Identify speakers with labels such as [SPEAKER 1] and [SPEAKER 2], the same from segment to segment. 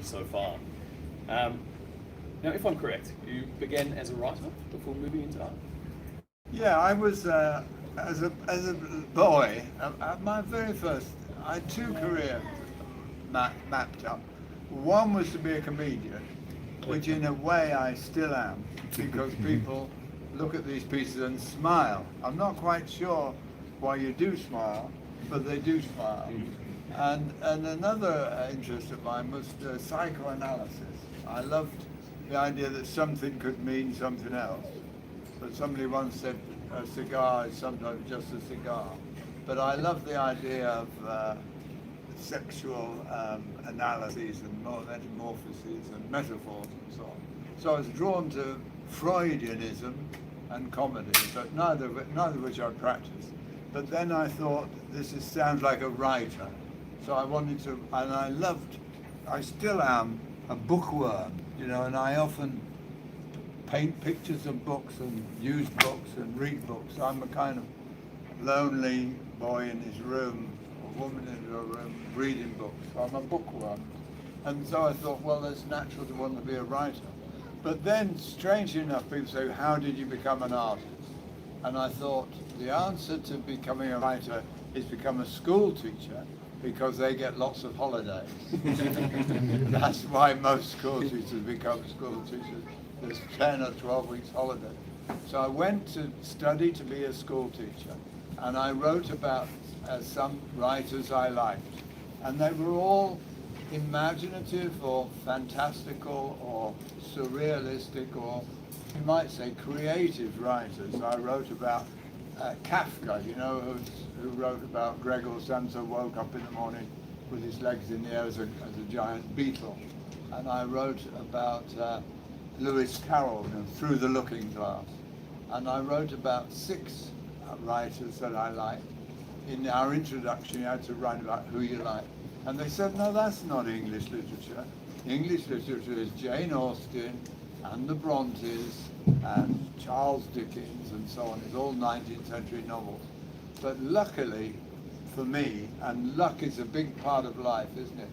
[SPEAKER 1] so far. Now, if I'm correct, you began as a writer before moving into art?
[SPEAKER 2] Yeah, I was, as a boy, at my very first, I had two careers mapped up. One was to be a comedian, which in a way I still am, because people look at these pieces and smile. I'm not quite sure why you do smile, but they do smile. And another interest of mine was psychoanalysis. I loved the idea that something could mean something else. But somebody once said a cigar is sometimes just a cigar. But I love the idea of sexual analyses and metamorphoses and metaphors and so on. So I was drawn to Freudianism and comedy, but neither of which I practiced. But then I thought, sounds like a writer. So I wanted to, and I still am a bookworm, you know, and I often paint pictures of books and use books and read books. I'm a kind of lonely boy in his room, or woman in her room, reading books. So I'm a bookworm. And so I thought, well, it's natural to want to be a writer. But then, strangely enough, people say, how did you become an artist? And I thought, the answer to becoming a writer is become a school teacher, because they get lots of holidays. That's why most school teachers become school teachers. There's 10 or 12 weeks holiday. So I went to study to be a school teacher, and I wrote about some writers I liked. And they were all imaginative or fantastical or surrealistic, or you might say creative writers. I wrote about Kafka, you know, who wrote about Gregor Samsa woke up in the morning with his legs in the air as a giant beetle. And I wrote about Lewis Carroll, you know, Through the Looking Glass. And I wrote about 6 writers that I liked. In our introduction, you had to write about who you like. And they said, no, that's not English literature. English literature is Jane Austen and the Brontes and Charles Dickens and so on. It's all 19th century novels. But luckily for me, and luck is a big part of life, isn't it?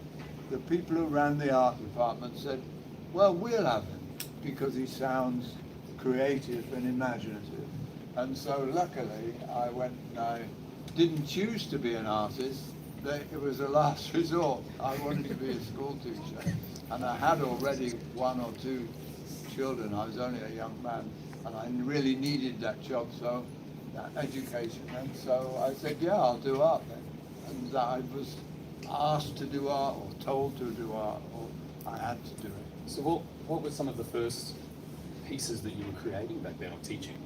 [SPEAKER 2] The people who ran the art department said, well, we'll have him because he sounds creative and imaginative. And so luckily I went and I didn't choose to be an artist. It was a last resort. I wanted to be a school teacher, and I had already 1 or 2 children. I was only a young man, and I really needed that job, so that education. And so I said, yeah, I'll do art then. And I was asked to do art, or told to do art, or I had to do it.
[SPEAKER 1] So what were some of the first pieces that you were creating back then, or teaching?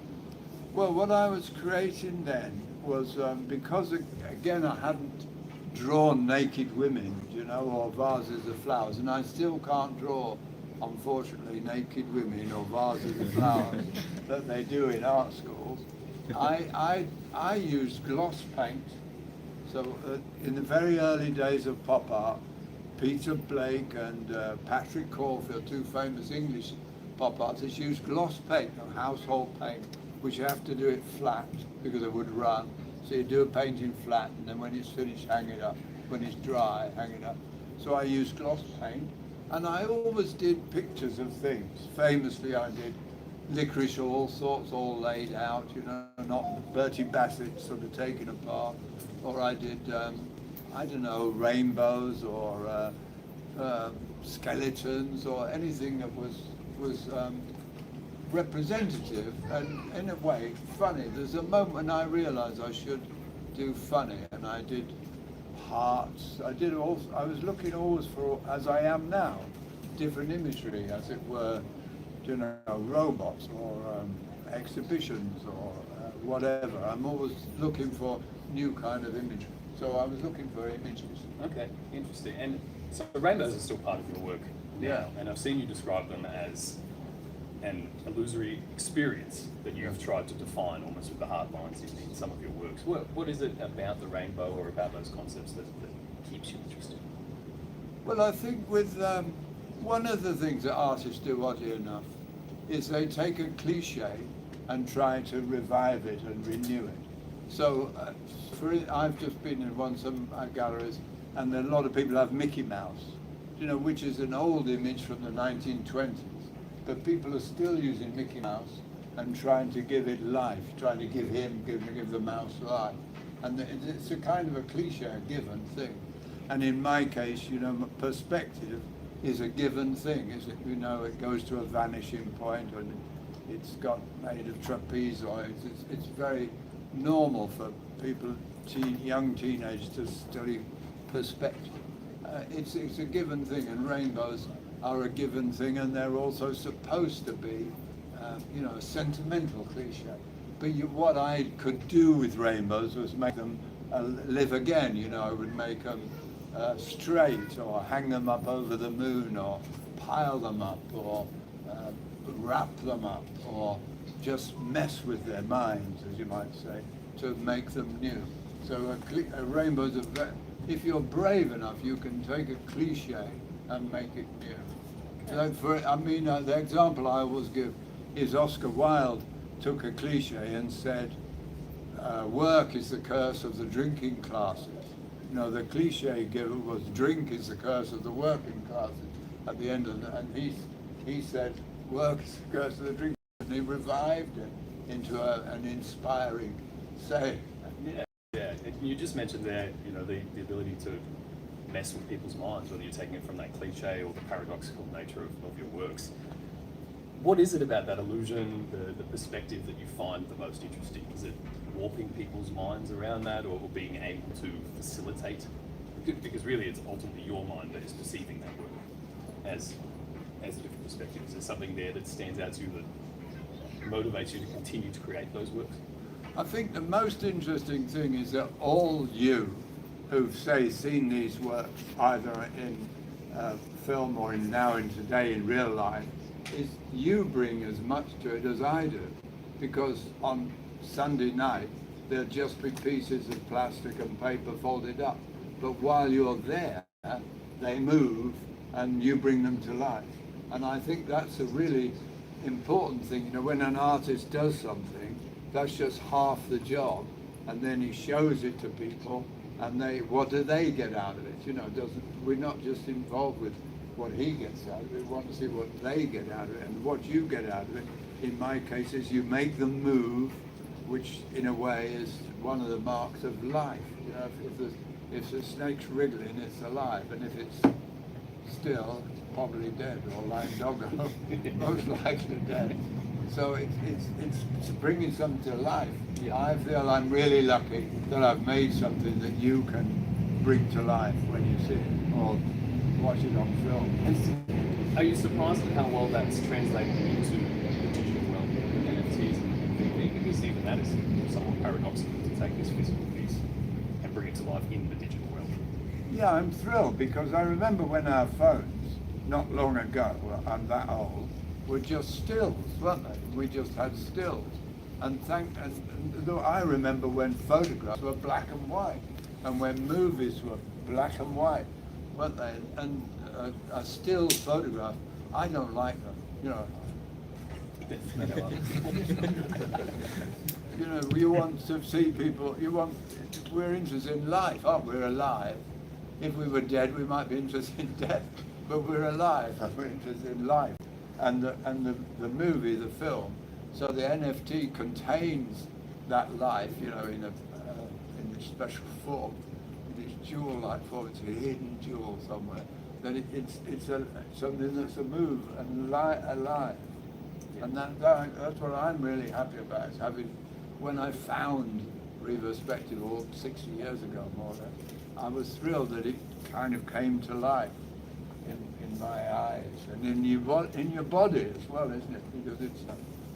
[SPEAKER 2] Well, what I was creating then was, because again I hadn't drawn naked women, you know, or vases of flowers, and I still can't draw, unfortunately, naked women or vases of flowers that they do in art schools. I used gloss paint. So in the very early days of pop art, Peter Blake and Patrick Caulfield, 2 famous English pop artists, used gloss paint, or household paint, which you have to do it flat because it would run. So you do a painting flat, and then when it's finished, hang it up. When it's dry, hang it up. So I used gloss paint, and I always did pictures of things. Famously, I did licorice all sorts, all laid out, you know, not Bertie Bassett sort of taken apart. Or I did, I don't know, rainbows or skeletons or anything that was representative and in a way funny. There's a moment when I realized I should do funny, and I did hearts. I was looking always for, as I am now, different imagery, as it were, you know, robots or exhibitions or whatever. I'm always looking for new kind of imagery. So I was looking for images.
[SPEAKER 1] Okay, interesting. And so the rainbows are still part of your work now,
[SPEAKER 2] Yeah.
[SPEAKER 1] and I've seen you describe them as an illusory experience that you've tried to define almost with the hard lines in some of your works. What is it about the rainbow or about those concepts that keeps you interested?
[SPEAKER 2] Well, I think with one of the things that artists do, oddly enough, is they take a cliche and try to revive it and renew it. So I've just been in some galleries, and a lot of people have Mickey Mouse. you know, which is an old image from the 1920s, but people are still using Mickey Mouse and trying to give it life, trying to give the mouse life. And it's a kind of a cliche, a given thing. And in my case, you know, perspective is a given thing. Is it, you know, it goes to a vanishing point, and it's got made of trapezoids. It's very normal for people, young teenagers, to study perspective. It's a given thing, and rainbows are a given thing, and they're also supposed to be, you know, a sentimental cliche. But what I could do with rainbows was make them live again. You know, I would make them straight, or hang them up over the moon, or pile them up, or wrap them up, or just mess with their minds, as you might say, to make them new. So a rainbow's if you're brave enough, you can take a cliche and make it new. Like the example I always give is Oscar Wilde took a cliche and said, work is the curse of the drinking classes. You know, the cliche given was drink is the curse of the working classes at the end of it. And he said, work is the curse of the drinking classes. And he revived it into an inspiring saying.
[SPEAKER 1] Yeah, you just mentioned there, you know, the ability to mess with people's minds, whether you're taking it from that cliche or the paradoxical nature of your works. What is it about that illusion, the perspective that you find the most interesting? Is it warping people's minds around that, or being able to facilitate? Because really it's ultimately your mind that is perceiving that work as a different perspective. Is there something there that stands out to you that motivates you to continue to create those works?
[SPEAKER 2] I think the most interesting thing is that all you who've, say, seen these works, either in film or now in today in real life, is you bring as much to it as I do. Because on Sunday night, there'll just be pieces of plastic and paper folded up. But while you're there, they move and you bring them to life. And I think that's a really important thing. You know, when an artist does something, that's just half the job. And then he shows it to people, and what do they get out of it? You know, we're not just involved with what he gets out of it, we want to see what they get out of it, and what you get out of it. In my case, is you make them move, which in a way is one of the marks of life. You know, if the snake's wriggling, it's alive, and if it's still, it's probably dead, or lying doggo, most likely dead. So it's bringing something to life. Yeah. I feel I'm really lucky that I've made something that you can bring to life when you see it, or watch it on film.
[SPEAKER 1] Are you surprised at how well that's translated into the digital world, NFTs and Veve? Because even that is somewhat paradoxical to take this physical piece and bring it to life in the digital world.
[SPEAKER 2] Yeah, I'm thrilled, because I remember when our phones, not long ago, well, I'm that old, were just stills, weren't they? We just had stills. And though I remember when photographs were black and white, and when movies were black and white, weren't they? And a still photograph, I don't like them, you know. You know, you want to see people, we're interested in life, aren't we? We're alive. If we were dead, we might be interested in death, but we're alive, and we're interested in life. And the movie, the film, so the NFT contains that life, you know, in a special form, this jewel-like form. It's a hidden jewel somewhere. That it's something that's a move and alive, and that's what I'm really happy about. Is having, when I found Retrospective 60 years ago, more or less, I was thrilled that it kind of came to life in my eyes and in your body as well, isn't it? Because it's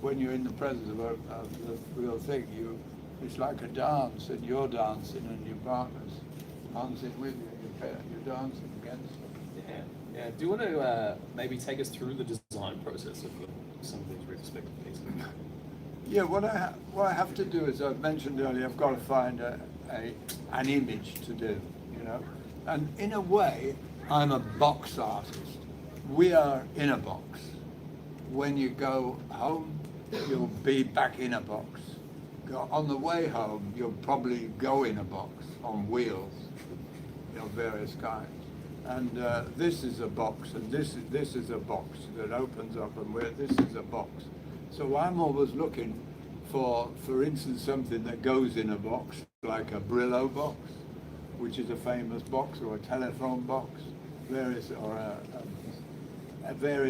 [SPEAKER 2] when you're in the presence of the real thing, it's like a dance, and you're dancing and your partner's dancing with you, you're dancing against them.
[SPEAKER 1] Yeah. Do you want to maybe take us through the design process of some of these retrospective pieces?
[SPEAKER 2] Yeah, what I have to do is, I've mentioned earlier, I've got to find an image to do, you know, and in a way, I'm a box artist. We are in a box. When you go home, you'll be back in a box. On the way home, you'll probably go in a box on wheels of various kinds. and this is a box, and this is a box that opens up, and this is a box. So I'm always looking for instance, something that goes in a box, like a Brillo box, which is a famous box, or a telephone box, various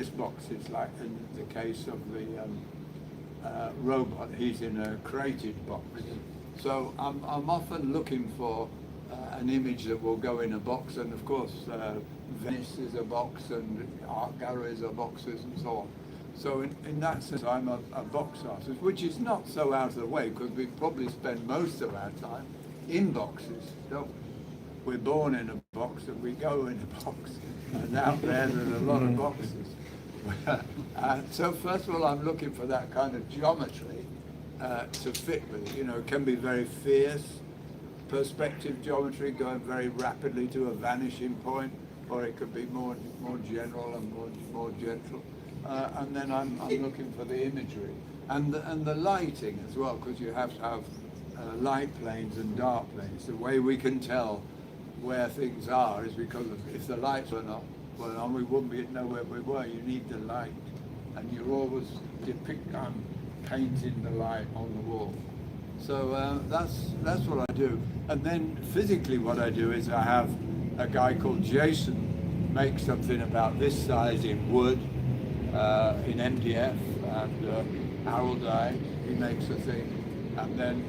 [SPEAKER 2] boxes, like in the case of the robot, he's in a crated box. So I'm often looking for an image that will go in a box, and of course Venice is a box, and art galleries are boxes, and so on. So in that sense, I'm a box artist, which is not so out of the way, because we probably spend most of our time in boxes, don't we? We're born in a box and we go in a box, and out there's a lot of boxes. So first of all, I'm looking for that kind of geometry to fit with it. You know, it can be very fierce perspective geometry, going very rapidly to a vanishing point, or it could be more general and more gentle. And then I'm looking for the imagery and the lighting as well, because you have to have light planes and dark planes. The way we can tell where things are is because if the lights were not well on, we wouldn't know where we were. You need the light, and you're always painting the light on the wall. So that's what I do. And then physically what I do is I have a guy called Jason make something about this size in wood, in MDF, and Araldite, he makes a thing, and then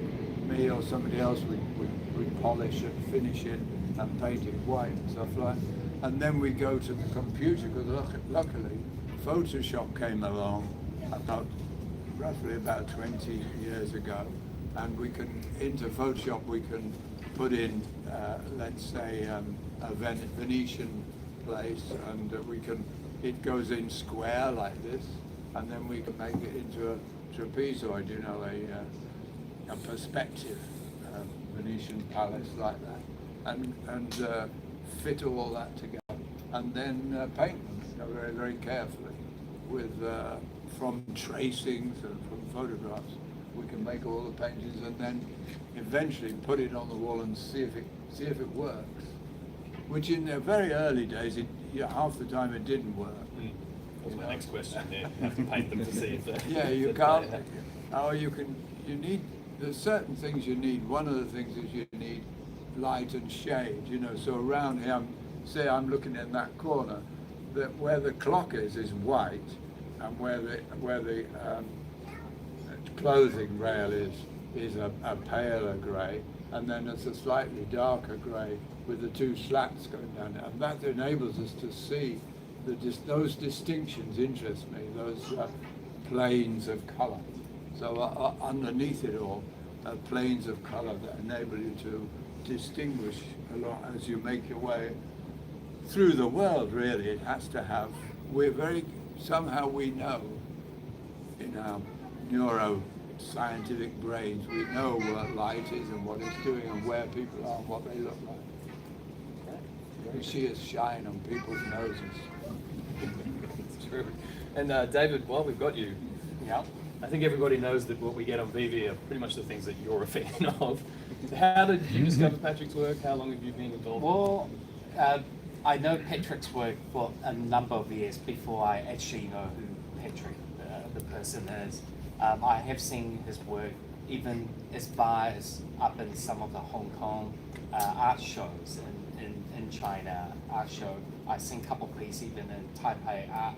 [SPEAKER 2] me or somebody else would polish and finish it and paint it white and stuff like that. And then we go to the computer, because luckily Photoshop came along roughly about 20 years ago, and we can, into Photoshop we can put in, let's say, a Venetian place, and it goes in square like this, and then we can make it into a trapezoid, you know, a perspective Venetian palace like that, and fit all that together, and then paint them, you know, very, very carefully with from tracings and from photographs. We can make all the paintings, and then eventually put it on the wall and see if it works. Which in the very early days, half the time it didn't work.
[SPEAKER 1] That's my next question there. You have to paint them to see if they...
[SPEAKER 2] Yeah, you can't. Oh, you need, there's certain things you need. One of the things is you need light and shade, you know. So around here, say I'm looking in that corner, that where the clock is white, and where the clothing rail is a paler grey, and then it's a slightly darker grey with the two slats going down there. And that enables us to see those distinctions interest me, those planes of colour. So underneath it all, planes of colour that enable you to distinguish a lot as you make your way through the world, really. It has to have, somehow we know in our neuroscientific brains, we know what light is and what it's doing and where people are and what they look like. You see it shine on people's noses.
[SPEAKER 1] It's true. And David, while we've got you,
[SPEAKER 3] yeah,
[SPEAKER 1] I think everybody knows that what we get on Veve are pretty much the things that you're a fan of. How did you discover Patrick's work? How long have you been involved?
[SPEAKER 3] Well, I know Patrick's work for a number of years before I actually know who Patrick, the person is. I have seen his work even as far as up in some of the Hong Kong art shows in China art show. I've seen a couple of pieces even in Taipei art,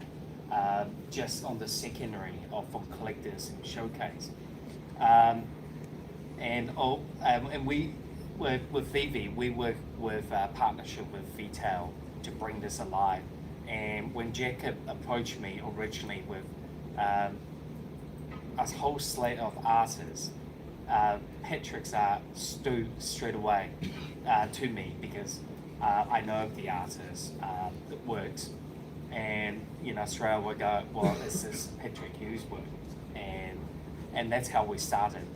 [SPEAKER 3] just on the secondary or for collectors and showcase. And we with Veve, we work with partnership with Vitel to bring this alive. And when Jacob approached me originally with a whole slate of artists, Patrick's art stood straight away to me, because I know the artist that works, and in Australia we go, well, this is Patrick Hughes' work, and that's how we started.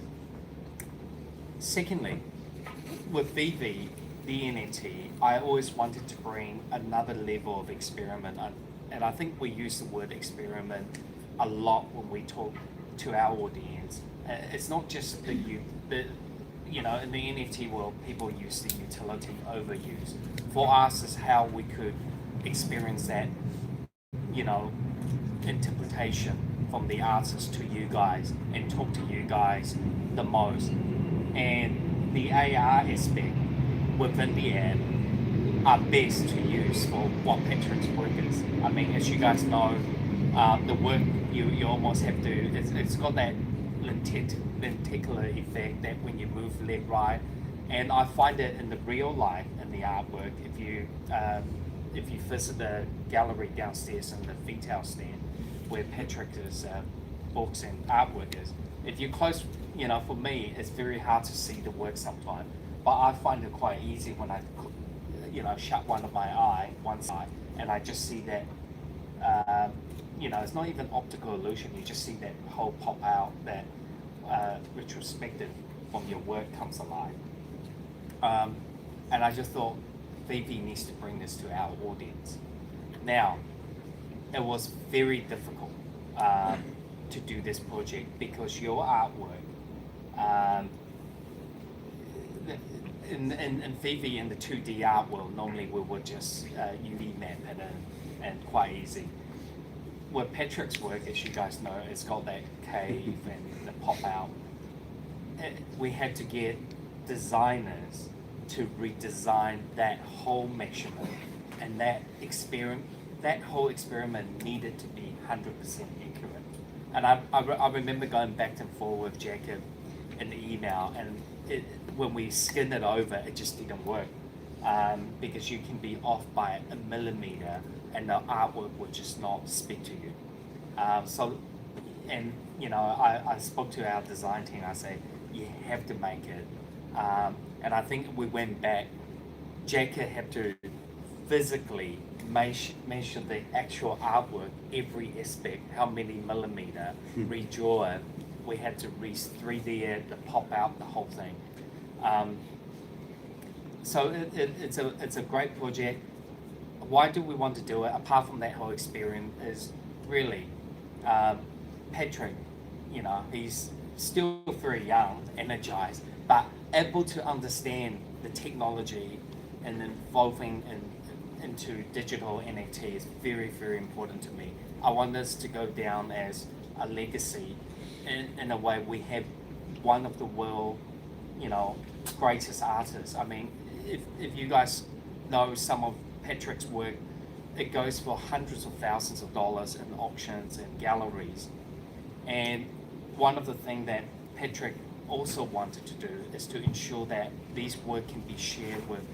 [SPEAKER 3] Secondly, with Veve, the NFT, I always wanted to bring another level of experiment, and I think we use the word experiment a lot when we talk to our audience. It's not just you know, in the NFT world, people use the utility overuse. For us, is how we could experience that, you know, interpretation from the artist to you guys and talk to you guys the most. And the AR aspect within the app are best to use for what Patrick's work is. I mean, as you guys know, the work you almost have to, it's got that lenticular effect that when you move left, right, and I find it in the real life in the artwork. If you visit the gallery downstairs in the Veve stand where Patrick's books and artwork is, if you're close, you know, for me, it's very hard to see the work sometimes, but I find it quite easy when I, you know, shut one side, and I just see that, you know, it's not even optical illusion, you just see that whole pop out, that retrospective from your work comes alive. And I just thought Veve needs to bring this to our audience. Now, it was very difficult to do this project because your artwork, in Veve, in the 2D art world, normally we would just UV map it and quite easy. With Patrick's work, as you guys know, it's got that cave and the pop out. We had to get designers to redesign that whole measurement, and that whole experiment needed to be 100% accurate. And I remember going back and forth with Jacob in the email, and when we skinned it over, it just didn't work, because you can be off by a millimeter and the artwork would just not speak to you. And you know, I spoke to our design team. I said, you have to make it. And I think we went back. Jacob had to physically measure the actual artwork, every aspect, how many millimeter, redraw it. We had to 3D it, to pop out the whole thing. So it's a great project. Why do we want to do it? Apart from that whole experience, is really Patrick. You know, he's still very young, energized, but able to understand the technology and evolving into digital NFT is very, very important to me. I want this to go down as a legacy. In a way, we have one of the world, you know, greatest artists. I mean, if you guys know some of Patrick's work, it goes for hundreds of thousands of dollars in auctions and galleries. And one of the things that Patrick also wanted to do is to ensure that these work can be shared with,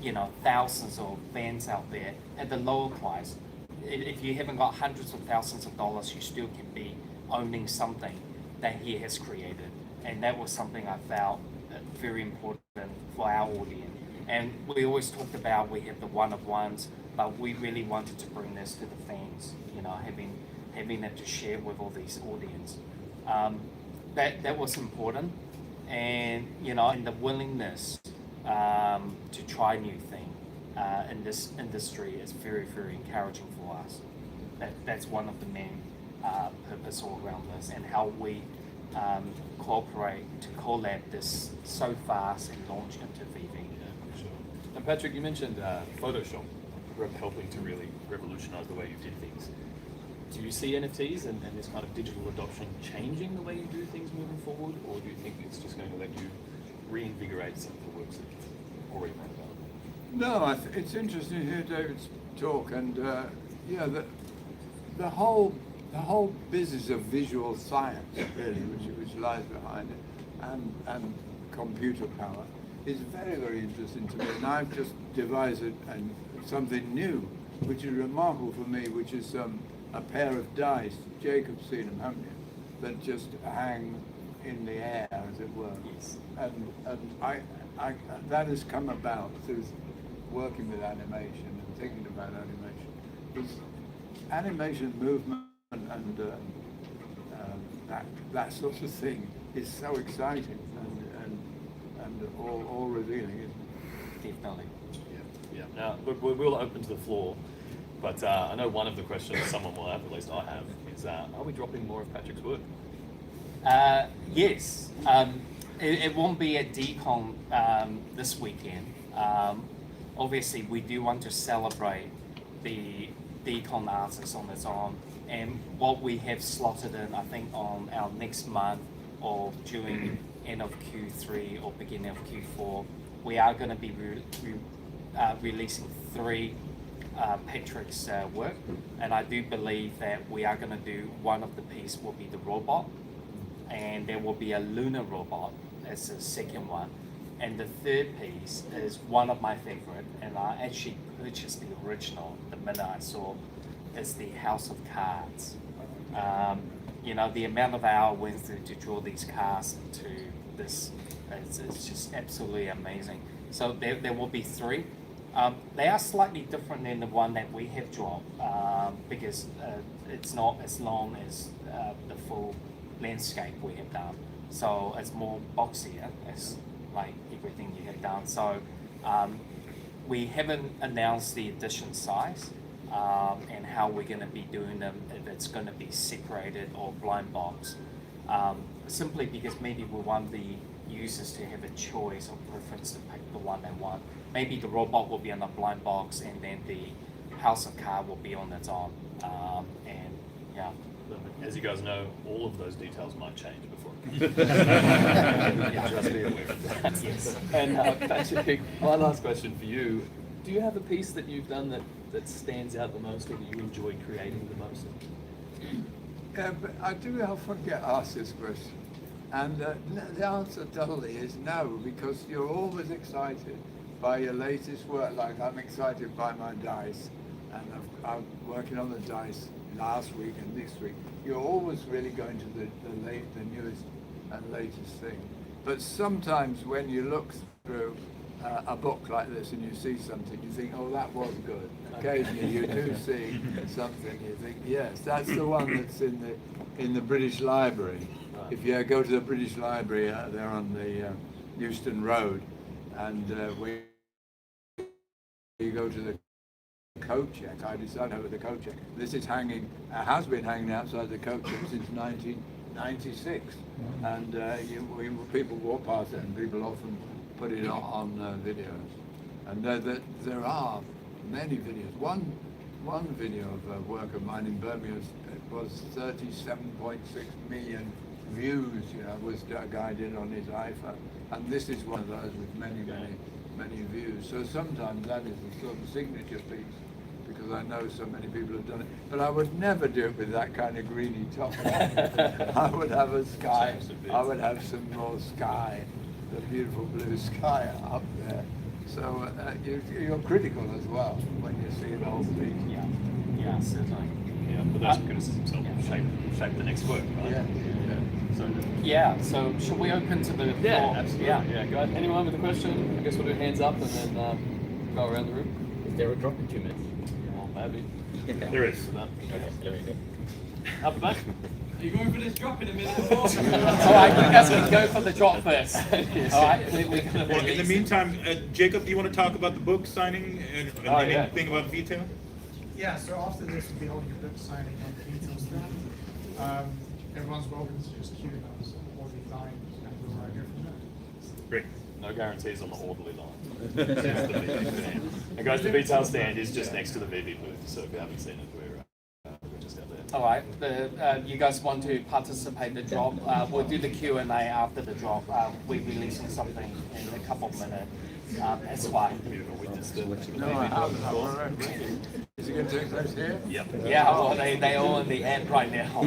[SPEAKER 3] you know, thousands of fans out there at the lower price. If you haven't got hundreds of thousands of dollars, you still can be owning something that he has created. And that was something I felt very important for our audience. And we always talked about we have the one-of-ones, but we really wanted to bring this to the fans, you know, having that to share with all these audience. That was important, and you know, and the willingness to try new things in this industry is very, very encouraging for us. That's one of the main purpose all around this, and how we cooperate to collab this so fast and launch into Veve.
[SPEAKER 1] Yeah, sure. And Patrick, you mentioned Photoshop helping to really revolutionize the way you did things. Do you see NFTs and this kind of digital adoption changing the way you do things moving forward, or do you think it's just going to let you reinvigorate some of the works that you've already made about?
[SPEAKER 2] No, it's interesting to hear David's talk, and yeah, the whole business of visual science, really, which lies behind it, and computer power, is very, very interesting to me. And I've just devised something new, which is remarkable for me, which is a pair of dice. Jacob's seen them, haven't you? That just hang in the air, as it were.
[SPEAKER 1] Yes.
[SPEAKER 2] And I that has come about through working with animation and thinking about animation. It's animation movement and that sort of thing is so exciting and all revealing, isn't it?
[SPEAKER 3] Definitely.
[SPEAKER 1] Yeah. Now, look, we will open to the floor, but I know one of the questions someone will have, at least I have, is are we dropping more of Patrick's work?
[SPEAKER 3] Yes. It won't be at DCon this weekend. Obviously, we do want to celebrate the DCon artist on its own, and what we have slotted in, I think, on our next month or during end of Q3 or beginning of Q4, we are going to be releasing 3 Patrick's work, and I do believe that we are going to do one of the piece will be the robot, and there will be a lunar robot as the second one, and the third piece is one of my favorite, and I actually purchased the original the minute I saw, is the House of Cards. You know, the amount of hour went through to draw these cards into this, it's just absolutely amazing. So there will be 3. They are slightly different than the one that we have drawn, because it's not as long as the full landscape we have done. So it's more boxier, as like everything you have done. So we haven't announced the edition size and how we're going to be doing them, if it's going to be separated or blind box. Simply because maybe we want the users to have a choice or preference to pick the one they want. Maybe the robot will be on a blind box, and then the House of Card will be on its own. And yeah.
[SPEAKER 1] As you guys know, all of those details might change before.
[SPEAKER 3] Yeah.
[SPEAKER 1] Just be aware of that.
[SPEAKER 3] Yes.
[SPEAKER 1] And Patrick, my last question for you: do you have a piece that you've done that stands out the most, or that you enjoy creating the most?
[SPEAKER 2] Yeah, but I do often get asked this question, and the answer totally is no, because you're always excited by your latest work. Like I'm excited by my dice, and I'm working on the dice last week and this week. You're always really going to the newest and latest thing. But sometimes when you look through a book like this and you see something, you think, oh, that was good. Occasionally you do see something, you think, yes, that's the one that's in the British Library. If you go to the British Library, they're on the Euston Road, and when you go to the coat check, I decided over the coat check. This is hanging, has been hanging outside the coat check since 1996, and people walk past it, and people often put it on videos. And there are many videos. One video of a work of mine in Birmingham was 37.6 million views. You know, was a guy did on his iPhone, and this is one of those with many views. So sometimes that is a sort of signature piece, because I know so many people have done it. But I would never do it with that kind of greeny top. I would have a sky. I would have some more sky, the beautiful blue sky up there. So you're critical as well when you see the whole piece.
[SPEAKER 3] Yeah, certainly.
[SPEAKER 1] Yeah, but those criticisms help shape the next work, right?
[SPEAKER 2] Yeah.
[SPEAKER 1] So,
[SPEAKER 3] Yeah, so should we open to the floor?
[SPEAKER 1] absolutely.
[SPEAKER 3] Yeah.
[SPEAKER 1] Go ahead. Anyone with a question? I guess we'll do hands up and then go around the room.
[SPEAKER 4] Is there a drop in 2 minutes?
[SPEAKER 1] Oh, maybe. There is. No.
[SPEAKER 4] Okay, there we go.
[SPEAKER 1] Up the back.
[SPEAKER 5] Are you going for this drop in a minute?
[SPEAKER 3] All right, you guys can go for the drop first. All right, we're gonna
[SPEAKER 6] Well, in the meantime, Jacob, do you want to talk about the book signing and anything about Veve?
[SPEAKER 5] Yeah, so after this, we'll be holding a book signing on the retail stand. Everyone's welcome to just queue us or the line, and we'll go from there.
[SPEAKER 6] Great.
[SPEAKER 1] No guarantees on the orderly line. And guys, the retail stand is just next to the Veve booth, so if you haven't seen it, we're just out there.
[SPEAKER 3] All right, you guys want to participate in the drop? We'll do the Q&A after the drop. We're releasing something in a couple of minutes. That's why.
[SPEAKER 1] Beautiful witness to
[SPEAKER 2] No, I haven't. Is it going to take place here?
[SPEAKER 1] Yep.
[SPEAKER 3] Yeah, well, they all in the app right now.
[SPEAKER 2] Oh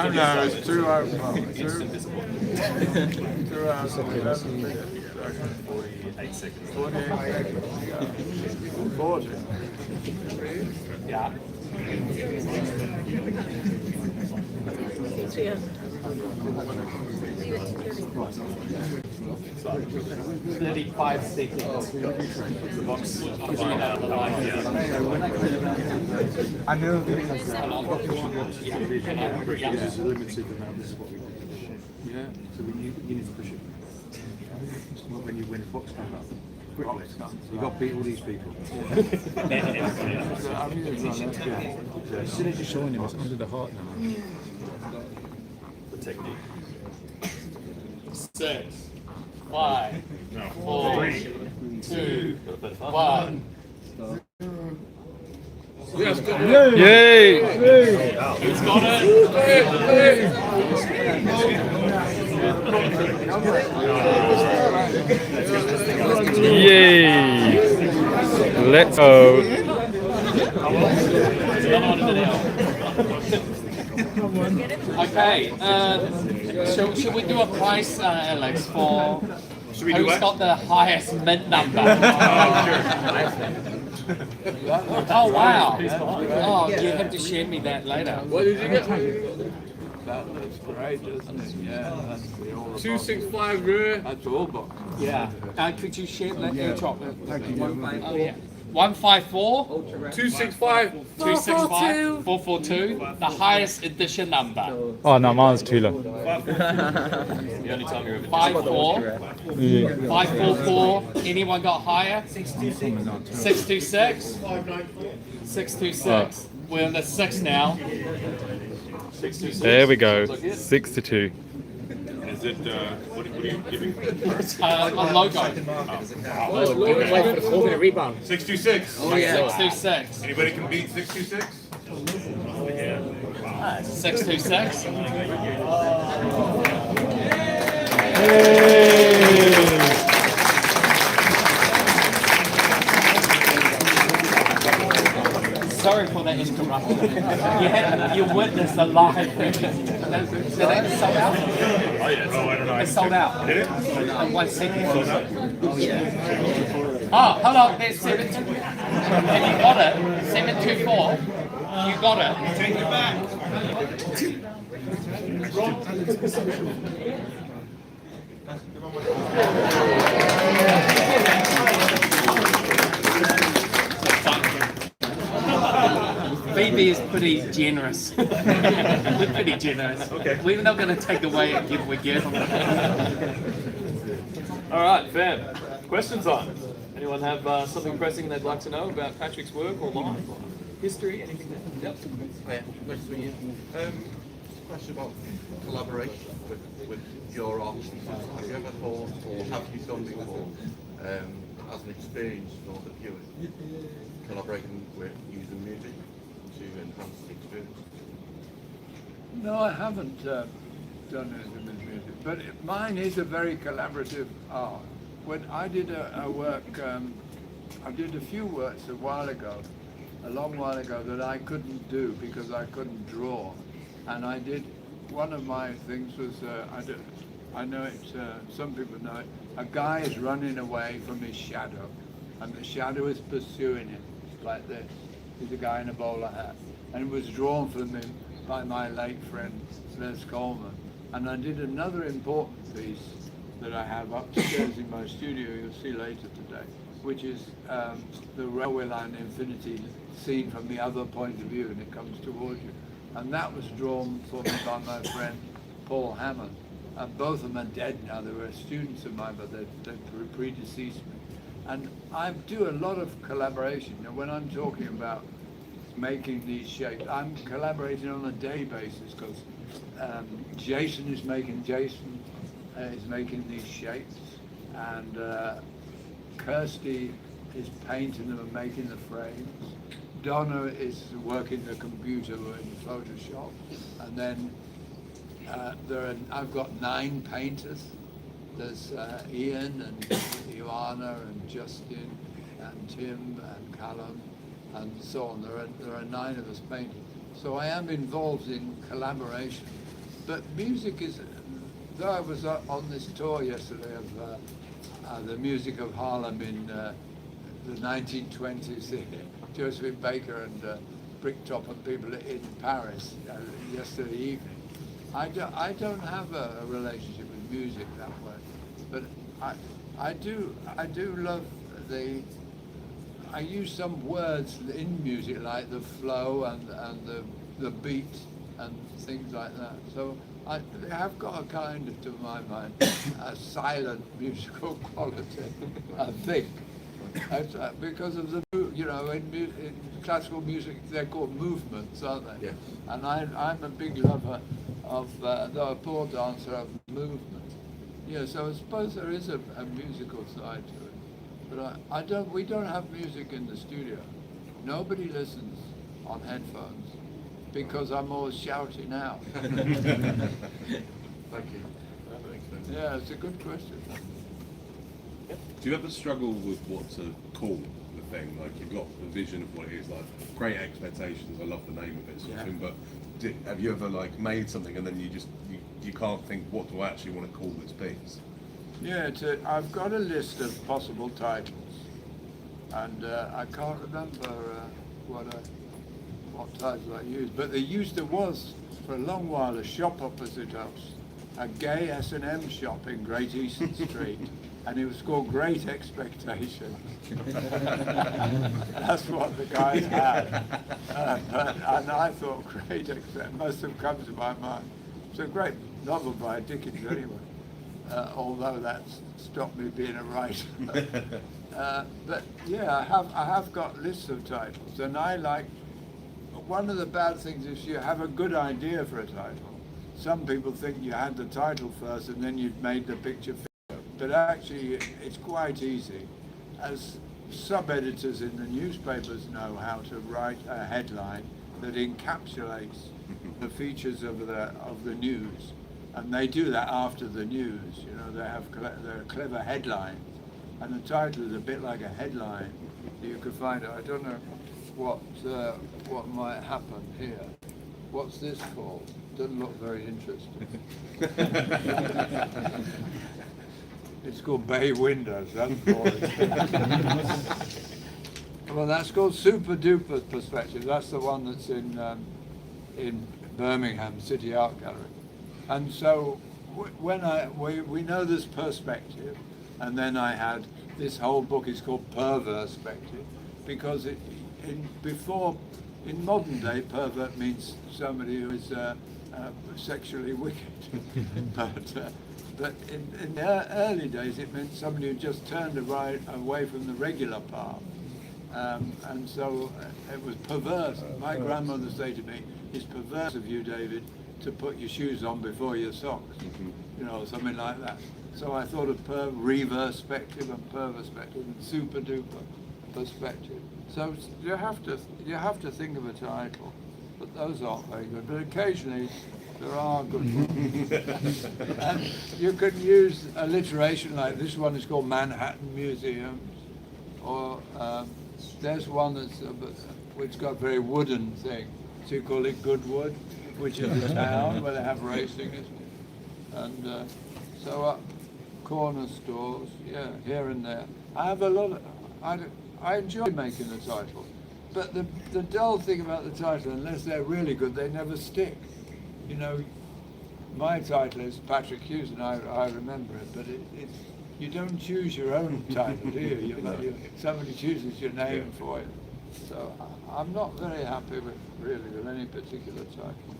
[SPEAKER 2] no, it's 2 hours.
[SPEAKER 1] Instant disappointment.
[SPEAKER 2] 2 hours.
[SPEAKER 1] 48 seconds.
[SPEAKER 2] 48 seconds. 40.
[SPEAKER 3] Yeah.
[SPEAKER 1] So,
[SPEAKER 3] 35 seconds.
[SPEAKER 1] the box behind the line here.
[SPEAKER 2] I know.
[SPEAKER 7] There's a limited amount, this is what we do.
[SPEAKER 2] Yeah.
[SPEAKER 7] So you need to push it. When a box comes up, quickly. You've got to beat all these people.
[SPEAKER 2] So I'm using one, that's good.
[SPEAKER 7] So as soon as you're showing them, it's under the heart now.
[SPEAKER 1] The technique.
[SPEAKER 3] 6, 5,
[SPEAKER 6] No.
[SPEAKER 3] 4, 2, 1.
[SPEAKER 8] Yay!
[SPEAKER 3] Who's got
[SPEAKER 8] Yay! Let's go.
[SPEAKER 3] Okay, should we do a price, Alex, for
[SPEAKER 6] Should we do
[SPEAKER 3] who's
[SPEAKER 6] what?
[SPEAKER 3] got the highest mint number?
[SPEAKER 6] Oh,
[SPEAKER 3] Oh, wow. Oh, you have to share me that later.
[SPEAKER 7] What did you get? That looks great, doesn't it? Yeah, that's the all.
[SPEAKER 6] 265 rear.
[SPEAKER 7] That's all box.
[SPEAKER 3] Yeah. Could you share that airdrop? Oh, yeah. 154
[SPEAKER 6] 265.
[SPEAKER 3] 265 442, the highest edition number.
[SPEAKER 8] Oh no, mine's too low.
[SPEAKER 1] The only time you're ever
[SPEAKER 3] 54
[SPEAKER 8] Yeah.
[SPEAKER 3] 544. Anyone got higher? 626. 626. We're on the 6 now.
[SPEAKER 1] 626.
[SPEAKER 8] There we go.
[SPEAKER 1] Sounds like it.
[SPEAKER 8] 6 to 2.
[SPEAKER 6] Is it, what are you giving?
[SPEAKER 3] A logo.
[SPEAKER 4] Wait for the 4-minute rebound.
[SPEAKER 6] 626.
[SPEAKER 4] Oh yeah.
[SPEAKER 3] 626.
[SPEAKER 6] Anybody can beat 626?
[SPEAKER 3] 626. Sorry for that interruption. You witnessed a live thing. Did that sold out?
[SPEAKER 6] Oh, yeah. Oh, I don't know.
[SPEAKER 3] It's sold out.
[SPEAKER 6] Did it?
[SPEAKER 3] 1 second. Oh, hold on. There's 7. Have you got it? 724. You got it.
[SPEAKER 6] Take it back.
[SPEAKER 3] Veve is pretty generous. We're pretty generous.
[SPEAKER 6] Okay.
[SPEAKER 3] We're not going to take away and give we give.
[SPEAKER 1] All right, fam. Questions on? Anyone have something pressing they'd like to know about Patrick's work or life or history? Anything there? Yep.
[SPEAKER 9] Hiya, nice to meet you. Question about collaboration with your artists. Have you ever thought, or have you done before, as an experience for the viewer, collaborating with using music to enhance the experience?
[SPEAKER 2] No, I haven't done anything with music, but mine is a very collaborative art. When I did a work, I did a few works a long while ago, that I couldn't do because I couldn't draw. And I did, one of my things was, I know it's, some people know it, a guy is running away from his shadow, and the shadow is pursuing him, like this. He's a guy in a bowler hat. And it was drawn for me by my late friend, Les Coleman. And I did another important piece that I have upstairs in my studio, you'll see later today, which is the railway line infinity seen from the other point of view, and it comes towards you. And that was drawn for me by my friend Paul Hammond. And both of them are dead now. They were students of mine, but they predeceased me. And I do a lot of collaboration. Now, when I'm talking about making these shapes, I'm collaborating on a day basis, because Jason is making these shapes, and Kirsty is painting them and making the frames. Donna is working the computer in Photoshop, and then I've got 9 painters. There's Ian and Ioana and Justin and Tim and Callum and so on. There are 9 of us painters. So I am involved in collaboration. But music is, though I was on this tour yesterday of the music of Harlem in the 1920s, Josephine Baker and Bricktop and people in Paris yesterday evening. I don't have a relationship with music that way, but I do love I use some words in music like the flow and the beat and things like that. So they have got a kind of, to my mind, a silent musical quality, I think. Because of the, in classical music they're called movements, aren't they?
[SPEAKER 9] Yeah.
[SPEAKER 2] And I'm a big lover of, though a poor dancer, of movement. Yeah, so I suppose there is a musical side to it. But we don't have music in the studio. Nobody listens on headphones because I'm always shouting out.
[SPEAKER 9] Thank you.
[SPEAKER 2] Yeah, it's a good question.
[SPEAKER 10] Do you ever struggle with what to call the thing? Like you've got the vision of what it is, like Great Expectations. I love the name of it, sort of thing. But have you ever like made something and then you can't think what do I actually want to call this piece?
[SPEAKER 2] Yeah, I've got a list of possible titles, and I can't remember what title I used. But there was for a long while a shop opposite us, a gay S&M shop in Great Eastern Street. And it was called Great Expectations. That's what the guys had. And I thought Great Expectations must have come to my mind. It's a great novel by Dickens anyway, although that's stopped me being a writer. But yeah, I have got lists of titles, and I like, one of the bad things is you have a good idea for a title. Some people think you had the title first and then you'd made the picture. But actually, it's quite easy. As sub-editors in the newspapers know how to write a headline that encapsulates the features of the news, and they do that after the news. You know, they have they're clever headlines, and the title is a bit like a headline. You could find it. I don't know what might happen here. What's this called? Doesn't look very interesting. It's called Bay Windows, that's boring. Well, that's called Super Duper Perspective. That's the one that's in Birmingham City Art Gallery. And so we know this perspective, and then I had this whole book is called Perverspective, because in modern day, pervert means somebody who is sexually wicked. But in the early days, it meant somebody who just turned away from the regular path. And so it was perverse. My grandmother said to me, it's perverse of you, David, to put your shoes on before your socks. You know, something like that. So I thought of reverspective and perverspective and super duper perspective. So you have to think of a title, but those aren't very good. But occasionally there are good ones. And you can use alliteration like this one is called Manhattan Museums, or there's one that's which got a very wooden thing. So you call it Goodwood, which is a town where they have racing, isn't it? And corner stores, yeah, here and there. I have a lot of. I enjoy making the title, but the dull thing about the title, unless they're really good, they never stick. You know, my title is Patrick Hughes, and I remember it, but it's you don't choose your own title, do you? Somebody chooses your name for you. So I'm not very happy with any particular title,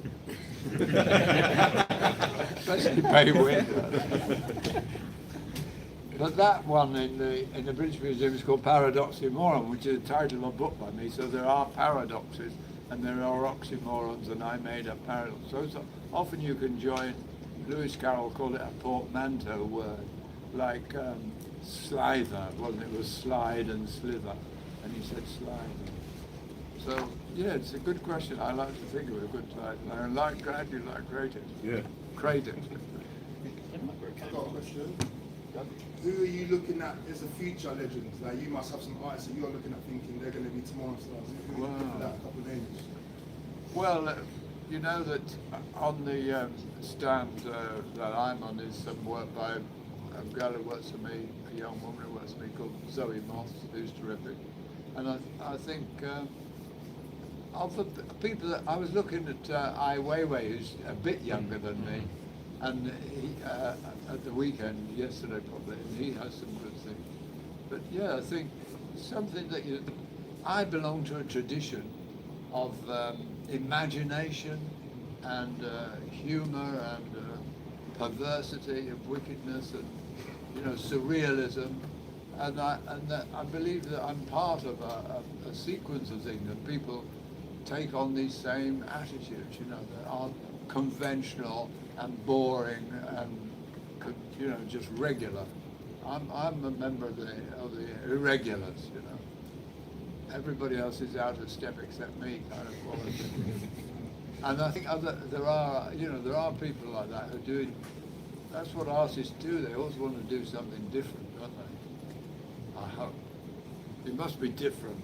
[SPEAKER 2] especially Bay Windows. But that one in the British Museum is called Paradoxymoron, which is the title of a book by me. So there are paradoxes and there are oxymorons, and I made a paradox. So often you can join. Lewis Carroll called it a portmanteau word, like slither. Wasn't it? It was slide and slither, and he said slider. So yeah, it's a good question. I like to think of a good title. I glad you like Great Expectations.
[SPEAKER 10] Yeah.
[SPEAKER 2] Great Expectations.
[SPEAKER 11] I've got a question. Who are you looking at as a future legend? Like you must have some artists that you're looking at thinking they're going to be tomorrow's stars. Who are you looking at? A couple of names.
[SPEAKER 2] Well, you know that on the stand that I'm on is some work by a girl who works for me, a young woman who works for me called Zoe Moss, who's terrific. And I think of the people that I was looking at Ai Weiwei, who's a bit younger than me, and he, at the weekend yesterday probably, and he has some good things. But yeah, I think something that I belong to a tradition of imagination and humour and perversity and wickedness and surrealism, and I believe that I'm part of a sequence of things, and people take on these same attitudes, that aren't conventional and boring and you know, just regular. I'm a member of the irregulars, you know. Everybody else is out of step except me, kind of quality. And I think there are people like that who are doing. That's what artists do. They always want to do something different, don't they? I hope. It must be different,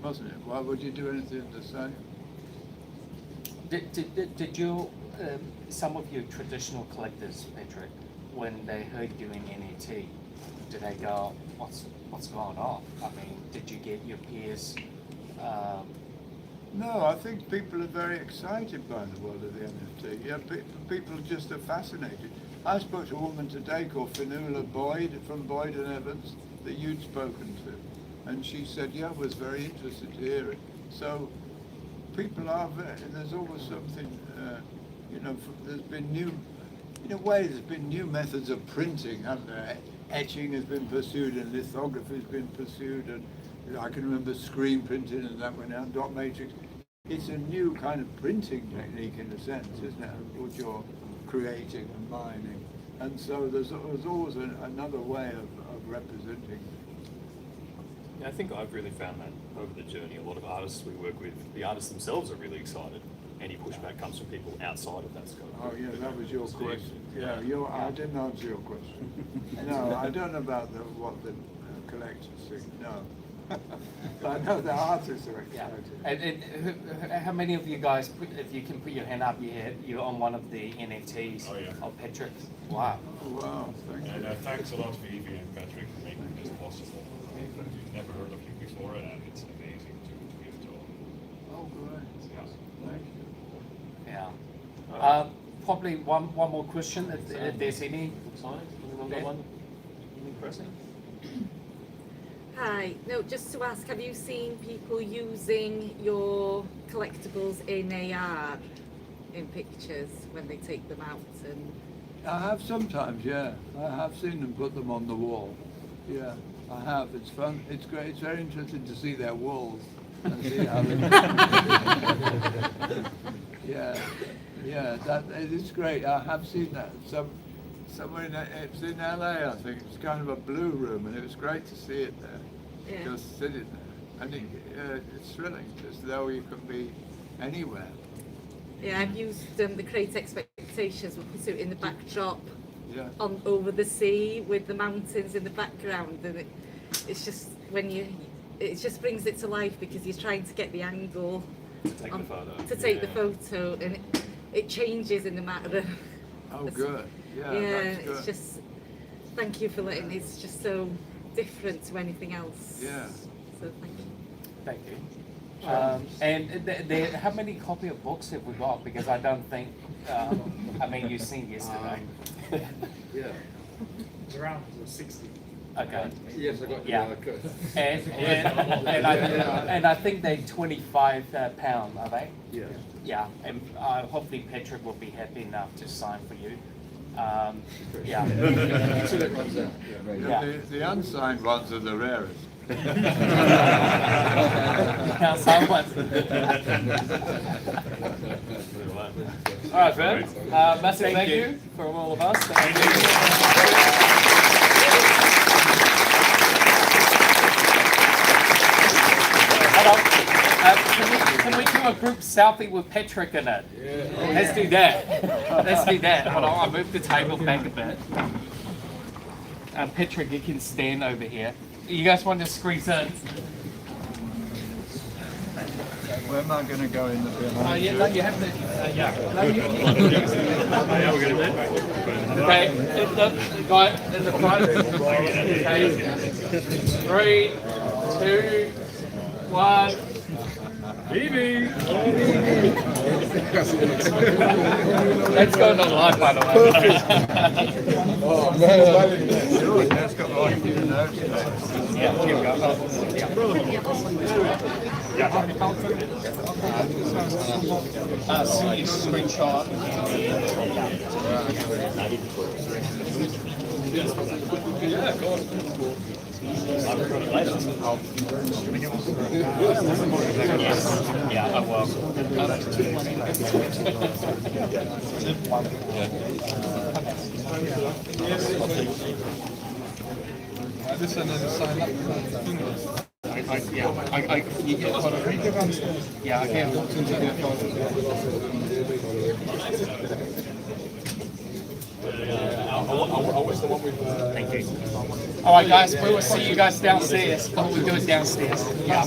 [SPEAKER 2] mustn't it? Why would you do anything the same?
[SPEAKER 3] Did you, some of your traditional collectors, Patrick, when they heard you in NFT, did they go, what's going on? I mean, did you get your peers?
[SPEAKER 2] No, I think people are very excited by the world of the NFT. Yeah, people just are fascinated. I spoke to a woman today called Fionnuala Boyd from Boyd and Evans that you'd spoken to, and she said, yeah, I was very interested to hear it. So people are there's always something, you know, there's been new, in a way, there's been new methods of printing, haven't there? Etching has been pursued and lithography has been pursued, and I can remember screen printing and that went out, dot matrix. It's a new kind of printing technique in a sense, isn't it? What you're creating and mining. And so there's always another way of representing.
[SPEAKER 1] Yeah, I think I've really found that over the journey. A lot of artists we work with, the artists themselves are really excited. Any pushback comes from people outside of that scope.
[SPEAKER 2] Oh yeah, that was your question. Yeah, I didn't answer your question. No, I don't know about what the collectors think. No, but I know the artists are excited.
[SPEAKER 3] And how many of you guys, if you can put your hand up, you're on one of the NFTs of Patrick? Wow.
[SPEAKER 2] Wow, thank you.
[SPEAKER 12] And thanks a lot to Veve and Patrick for making this possible. We've never heard of you before, and it's amazing to give it all.
[SPEAKER 2] Oh, great.
[SPEAKER 12] Yeah.
[SPEAKER 2] Thank you.
[SPEAKER 3] Yeah. Probably one more question, if there's any.
[SPEAKER 1] Anyone got one? Anything pressing?
[SPEAKER 13] Hi, no, just to ask, have you seen people using your collectibles in AR, in pictures, when they take them out? And
[SPEAKER 2] I have sometimes, yeah. I have seen them put them on the wall. Yeah, I have. It's fun. It's great. It's very interesting to see their walls and see how they. Yeah, that it is great. I have seen that. Somewhere it's in LA, I think. It's kind of a blue room, and it was great to see it there.
[SPEAKER 13] Yeah.
[SPEAKER 2] Just sitting there, and it's thrilling, as though you can be anywhere.
[SPEAKER 13] yeah, I've used the Great Expectations, we put it in the backdrop
[SPEAKER 2] Yeah.
[SPEAKER 13] on over the sea with the mountains in the background, and it's just it just brings it to life because you're trying to get the angle
[SPEAKER 1] To take the photo.
[SPEAKER 13] to take the photo, and it changes in the matter of.
[SPEAKER 2] Oh, good. Yeah,
[SPEAKER 13] Yeah,
[SPEAKER 2] that's good.
[SPEAKER 13] it's just, thank you for letting, it's just so different to anything else.
[SPEAKER 2] Yeah.
[SPEAKER 13] So thank you.
[SPEAKER 3] Thank you. And how many copy of books have we got? Because I don't think, I mean, you've seen yesterday.
[SPEAKER 7] Yeah.
[SPEAKER 5] It's around 60.
[SPEAKER 3] Okay.
[SPEAKER 7] Yes, I got
[SPEAKER 3] Yeah. And I think they're £25, are they?
[SPEAKER 7] Yeah.
[SPEAKER 3] Yeah, and hopefully Patrick will be happy enough to sign for you. Yeah.
[SPEAKER 7] Until it runs out.
[SPEAKER 3] Yeah.
[SPEAKER 2] The unsigned ones are the rarest.
[SPEAKER 3] Yeah, someone.
[SPEAKER 1] All right, Ben. Massive thank you from all of us. Thank you.
[SPEAKER 3] Can we do a group selfie with Patrick in it? Yeah. Let's do that. Let's do that. Hold on, I'll move the table back a bit. Patrick, you can stand over here. You guys want to squeeze in?
[SPEAKER 2] Where am I going to go in the behind?
[SPEAKER 3] Yeah, no, you have to. Yeah. No, okay, in the guy in the front. Okay. 3, 2, 1.
[SPEAKER 1] Veve!
[SPEAKER 3] That's going on live, by the way.
[SPEAKER 2] Oh, man. That's got all your notes.
[SPEAKER 3] Yeah, here we go. See screenshot.
[SPEAKER 1] Yeah, of course.
[SPEAKER 3] Yeah, I will.
[SPEAKER 11] This and then sign up.
[SPEAKER 3] You get one of yeah, I can. Thank you. All right, guys, we will see you guys downstairs. What we'll do is downstairs. Yeah.